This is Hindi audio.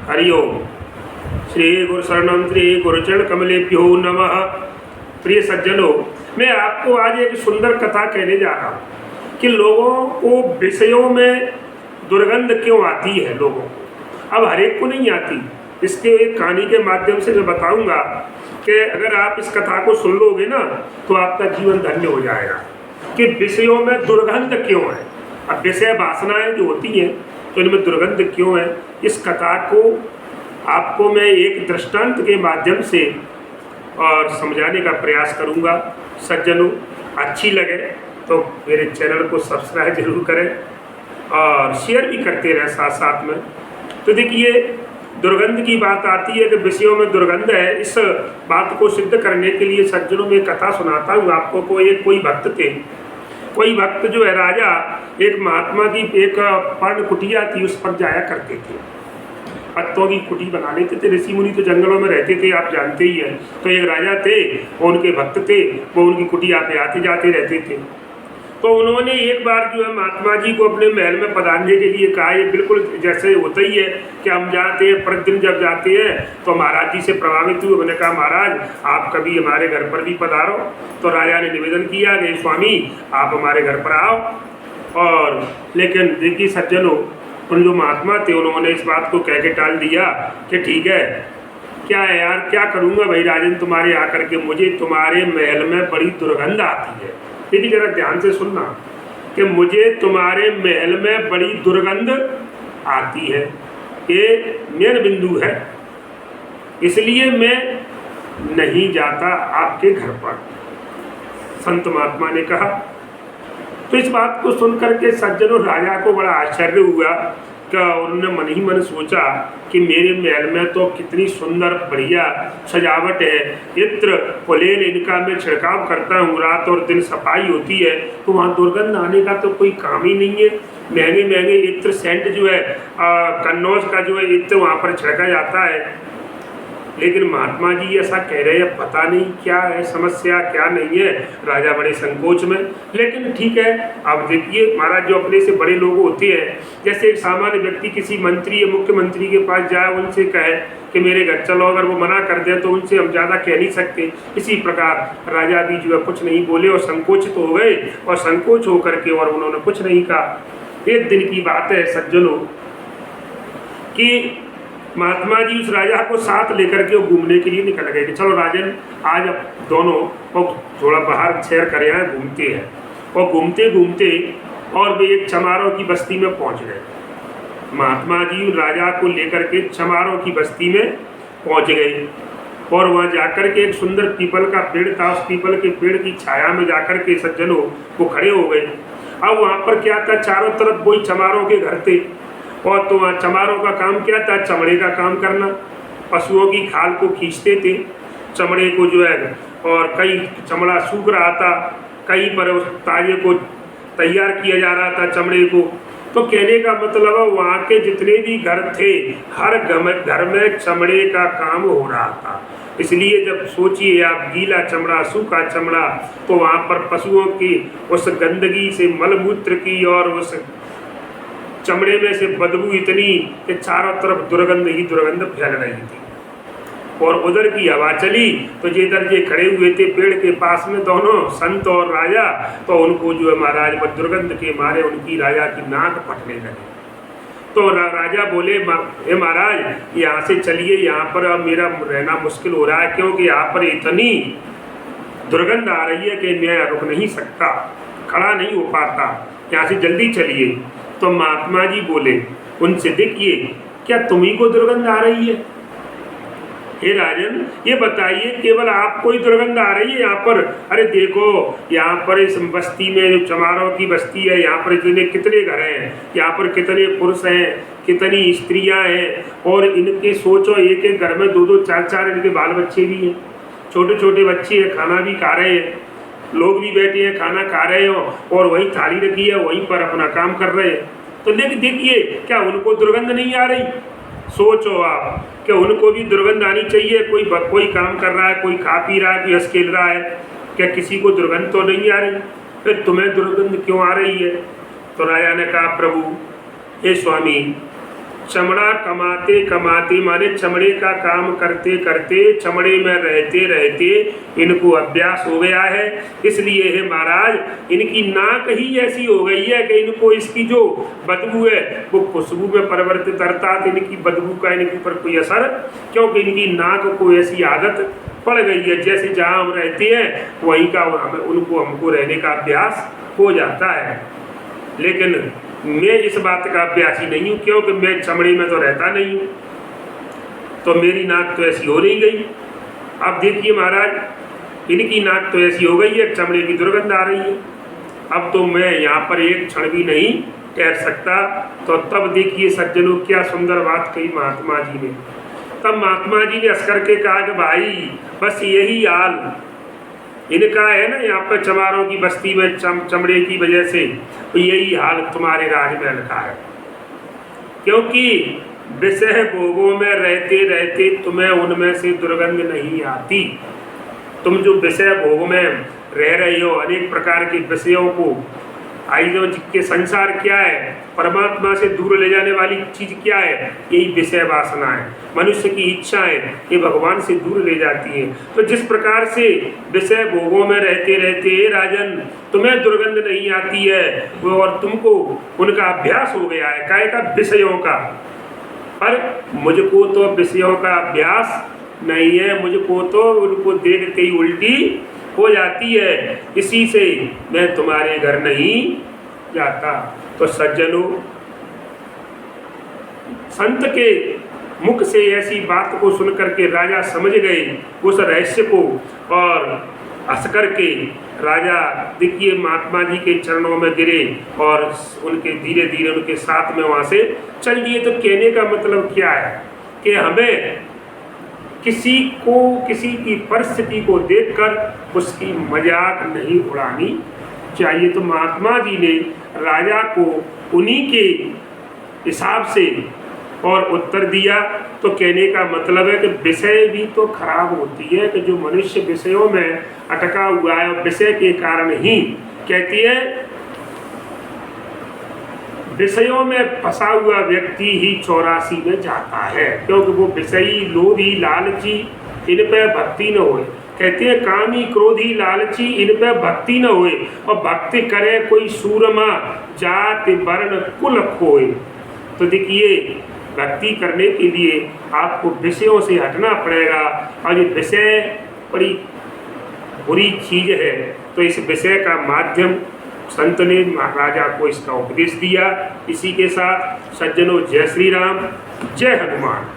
हरि ओम। श्री गुरु शरणम श्री गुरुचरण कमलेभ्यो नमः। प्रिय सज्जनों, मैं आपको आज एक सुंदर कथा कहने जा रहा हूँ कि लोगों को विषयों में दुर्गंध क्यों आती है। लोगों को अब हर एक को नहीं आती। इसके एक कहानी के माध्यम से मैं बताऊंगा कि अगर आप इस कथा को सुन लोगे ना तो आपका जीवन धन्य हो जाएगा कि विषयों में दुर्गंध क्यों है। अब विषय वासनाएं जो होती हैं तो इनमें दुर्गंध क्यों है, इस कथा को आपको मैं एक दृष्टांत के माध्यम से और समझाने का प्रयास करूंगा। सज्जनों, अच्छी लगे तो मेरे चैनल को सब्सक्राइब जरूर करें और शेयर भी करते रहें साथ साथ में। तो देखिए, दुर्गंध की बात आती है कि विषयों में दुर्गंध है। इस बात को सिद्ध करने के लिए सज्जनों में कथा सुनाता हूँ आपको। कोई भक्त थे। कोई भक्त जो है राजा एक महात्मा की एक पर्ण कुटिया थी, उस पर जाया करते थे। पत्तों की कुटी बना लेते थे। ऋषि मुनि तो जंगलों में रहते थे, आप जानते ही हैं। तो एक राजा थे, वो उनके भक्त थे, वो उनकी कुटिया पे आते जाते रहते थे। तो उन्होंने एक बार जो है महात्मा जी को अपने महल में पधारने के लिए कहा। ये बिल्कुल जैसे होता ही है कि हम जाते हैं, प्रतिदिन जब जाते हैं तो महाराज जी से प्रभावित हुए। उन्होंने कहा, महाराज आप कभी हमारे घर पर भी पधारो। तो राजा ने निवेदन किया कि स्वामी आप हमारे घर पर आओ। और लेकिन देखिए सज्जनों, उन जो महात्मा थे उन्होंने इस बात को कह के टाल दिया कि ठीक है, क्या है यार, क्या करूँगा भाई राजन तुम्हारे आकर के, मुझे तुम्हारे महल में बड़ी दुर्गंध आती है। देखिए जरा ध्यान से सुनना कि मुझे तुम्हारे महल में बड़ी दुर्गंध आती है, ये मेन बिंदु है, इसलिए मैं नहीं जाता आपके घर पर। संत महात्मा ने कहा। तो इस बात को सुनकर के सज्जनों राजा को बड़ा आश्चर्य हुआ कि उन्होंने मन ही मन सोचा कि मेरे महल में तो कितनी सुंदर बढ़िया सजावट है, इत्र पुलेन इनका मैं छिड़काव करता हूँ, रात और दिन सफाई होती है, तो वहाँ दुर्गंध आने का तो कोई काम ही नहीं है। महंगे महंगे इत्र सेंट जो है कन्नौज का जो है इत्र वहाँ पर छिड़का जाता है। लेकिन महात्मा जी ऐसा कह रहे हैं, पता नहीं क्या है समस्या, क्या नहीं है। राजा बड़े संकोच में। लेकिन ठीक है, अब देखिए महाराज जो अपने से बड़े लोग होते हैं, जैसे एक सामान्य व्यक्ति किसी मंत्री या मुख्यमंत्री के पास जाए, उनसे कहे कि मेरे घर चलो, अगर वो मना कर दे तो उनसे हम ज़्यादा कह नहीं सकते। इसी प्रकार राजा भी जो है कुछ नहीं बोले और संकोचित हो गए, और संकोच होकर के और उन्होंने कुछ नहीं कहा। एक दिन की बात है सज्जनों कि महात्मा जी उस राजा को साथ लेकर के वो घूमने के लिए निकल गए कि चलो राजन आज अब दोनों को थोड़ा बाहर सैर कर आए, घूमते हैं। और घूमते घूमते और वे एक चमारों की बस्ती में पहुंच गए। महात्मा जी राजा को लेकर के चमारों की बस्ती में पहुंच गए और वहाँ जाकर के एक सुंदर पीपल का पेड़ था। उस पीपल के पेड़ की छाया में जाकर के सज्जनों वो खड़े हो गए। अब वहाँ पर क्या था, चारों तरफ वही चमारों के घर थे। और तो वहाँ चमारों का काम क्या था, चमड़े का काम करना। पशुओं की खाल को खींचते थे, चमड़े को जो है, और कई चमड़ा सूख रहा था, कहीं पर उस ताजे को तैयार किया जा रहा था चमड़े को। तो कहने का मतलब है वहाँ के जितने भी घर थे, हर घर में चमड़े का काम हो रहा था। इसलिए जब सोचिए आप, गीला चमड़ा, सूखा चमड़ा, तो वहाँ पर पशुओं की उस गंदगी से, मलमूत्र की और उस चमड़े में से बदबू इतनी कि चारों तरफ दुर्गंध ही दुर्गंध फैल रही थी। और उधर की हवा चली तो जिधर जे खड़े हुए थे पेड़ के पास में दोनों संत और राजा, तो उनको जो है महाराज पर दुर्गंध के मारे उनकी राजा की नाक फटने लगी। तो राजा बोले, हे महाराज यहाँ से चलिए, यहाँ पर अब मेरा रहना मुश्किल हो रहा है, क्योंकि यहाँ पर इतनी दुर्गंध आ रही है कि मैं रुक नहीं सकता, खड़ा नहीं हो पाता, यहाँ से जल्दी चलिए। तो महात्मा जी बोले उनसे, देखिए क्या तुम्ही को दुर्गंध आ रही है? हे राजन ये बताइए, केवल आपको ही दुर्गंध आ रही है यहाँ पर? अरे देखो यहाँ पर इस बस्ती में, जो चमारों की बस्ती है, यहाँ पर इतने कितने घर हैं, यहाँ पर कितने पुरुष हैं, कितनी स्त्रियाँ हैं, और इनके सोचो एक एक घर में दो दो चार चार इनके बाल बच्चे भी हैं, छोटे छोटे बच्चे हैं, खाना भी खा रहे हैं, लोग भी बैठे हैं खाना खा रहे हो, और वही थाली रखी है वहीं पर अपना काम कर रहे हैं। तो देखिए क्या उनको दुर्गंध नहीं आ रही? सोचो आप कि उनको भी दुर्गंध आनी चाहिए। कोई काम कर रहा है, कोई खा पी रहा है, कोई हंस खेल रहा है, क्या किसी को दुर्गंध तो नहीं आ रही? फिर तुम्हें दुर्गंध क्यों आ रही है? तो राजा ने कहा, प्रभु हे स्वामी, चमड़ा कमाते कमाते माने चमड़े का काम करते करते, चमड़े में रहते रहते इनको अभ्यास हो गया है। इसलिए है महाराज, इनकी नाक ही ऐसी हो गई है कि इनको इसकी जो बदबू है वो खुशबू में परिवर्तित करता, तो इनकी बदबू का इनके ऊपर कोई असर, क्योंकि इनकी नाक को ऐसी आदत पड़ गई है, जैसे जहाँ हम रहते हैं वहीं का हमको रहने का अभ्यास हो जाता है। लेकिन मैं इस बात का अभ्यासी नहीं हूँ, क्योंकि मैं चमड़े में तो रहता नहीं हूँ, तो मेरी नाक तो ऐसी हो नहीं गई। अब देखिए महाराज, इनकी नाक तो ऐसी हो गई है, चमड़े की दुर्गंध आ रही है। अब तो मैं यहाँ पर एक क्षण भी नहीं ठहर सकता। तो तब देखिए सज्जनों, क्या सुंदर बात कही महात्मा जी ने। तब महात्मा जी ने हंस करके कहा कि भाई बस यही हाल इनका है ना, यहाँ पर चमारों की बस्ती में चमड़े की वजह से, तो यही हाल तुम्हारे राजमहल का है। क्योंकि विषय भोगों में रहते रहते तुम्हें उनमें से दुर्गंध नहीं आती। तुम जो विषय भोग में रह रहे हो, अनेक प्रकार के विषयों को, आइजों के संसार क्या है, परमात्मा से दूर ले जाने वाली चीज क्या है, यही विषय वासना है। मनुष्य की इच्छा है ये भगवान से दूर ले जाती है। तो जिस प्रकार से विषय भोगों में रहते रहते राजन तुम्हें दुर्गंध नहीं आती है, वो और तुमको उनका अभ्यास हो गया है, काय का विषयों का, पर मुझको तो विषयों का अभ्यास नहीं है, मुझको तो उनको देखते ही उल्टी हो जाती है, इसी से मैं तुम्हारे घर नहीं जाता। तो सज्जनों, संत के मुख से ऐसी बात को सुनकर के राजा समझ गए उस रहस्य को, और हंस करके राजा देखिए महात्मा जी के चरणों में गिरे और उनके धीरे धीरे उनके साथ में वहाँ से चल दिए। तो कहने का मतलब क्या है कि हमें किसी की परिस्थिति को देखकर उसकी मजाक नहीं उड़ानी चाहिए। तो महात्मा जी ने राजा को उन्हीं के हिसाब से और उत्तर दिया। तो कहने का मतलब है कि विषय भी तो खराब होती है, कि जो मनुष्य विषयों में अटका हुआ है, विषय के कारण ही कहती है, विषयों में फंसा हुआ व्यक्ति ही 84 में जाता है, क्योंकि वो विषयी लोभी लालची इन पे भक्ति न होए। कहते हैं कामी क्रोधी लालची इन पे भक्ति न होए, और भक्ति करे कोई सूरमा जात वर्ण कुल खोए। तो देखिए, भक्ति करने के लिए आपको विषयों से हटना पड़ेगा, और ये विषय बड़ी बुरी चीज है। तो इस विषय का माध्यम संत ने राजा को इसका उपदेश दिया। इसी के साथ सज्जनों, जय श्री राम, जय हनुमान।